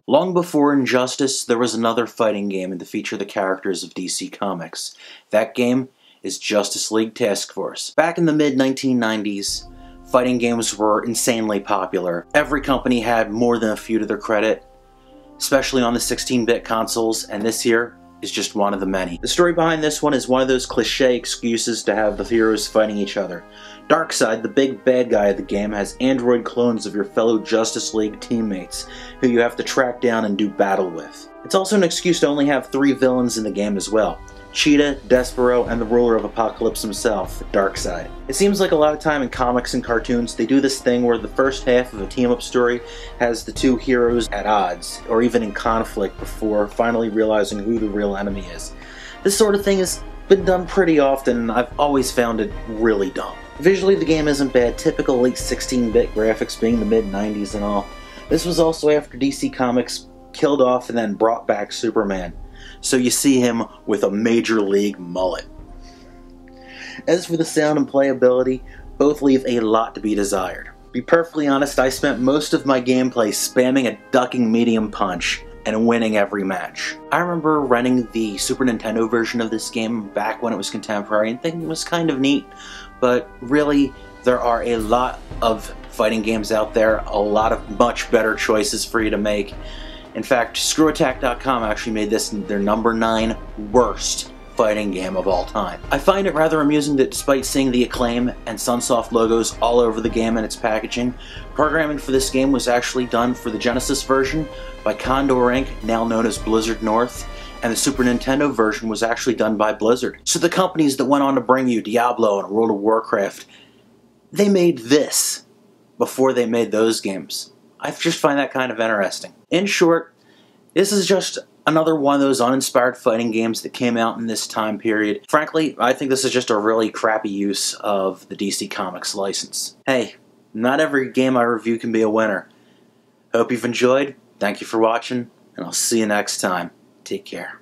Long before Injustice, there was another fighting game to feature the characters of DC Comics. That game is Justice League Task Force. Back in the mid-1990s, fighting games were insanely popular. Every company had more than a few to their credit, especially on the 16-bit consoles, and this here is just one of the many. The story behind this one is one of those cliche excuses to have the heroes fighting each other. Darkseid, the big bad guy of the game, has android clones of your fellow Justice League teammates, who you have to track down and do battle with. It's also an excuse to only have 3 villains in the game as well: Cheetah, Despero, and the ruler of Apocalypse himself, Darkseid. It seems like a lot of time in comics and cartoons they do this thing where the first half of a team-up story has the 2 heroes at odds, or even in conflict, before finally realizing who the real enemy is. This sort of thing has been done pretty often, and I've always found it really dumb. Visually, the game isn't bad, typical late 16-bit graphics being the mid-90s and all. This was also after DC Comics killed off and then brought back Superman, so you see him with a major league mullet. As for the sound and playability, both leave a lot to be desired. To be perfectly honest, I spent most of my gameplay spamming a ducking medium punch and winning every match. I remember renting the Super Nintendo version of this game back when it was contemporary and thinking it was kind of neat, but really there are a lot of fighting games out there, a lot of much better choices for you to make. In fact, ScrewAttack.com actually made this their number 9 worst fighting game of all time. I find it rather amusing that despite seeing the Acclaim and Sunsoft logos all over the game and its packaging, programming for this game was actually done for the Genesis version by Condor Inc., now known as Blizzard North, and the Super Nintendo version was actually done by Blizzard. So the companies that went on to bring you Diablo and World of Warcraft, they made this before they made those games. I just find that kind of interesting. In short, this is just another one of those uninspired fighting games that came out in this time period. Frankly, I think this is just a really crappy use of the DC Comics license. Hey, not every game I review can be a winner. Hope you've enjoyed, thank you for watching, and I'll see you next time. Take care.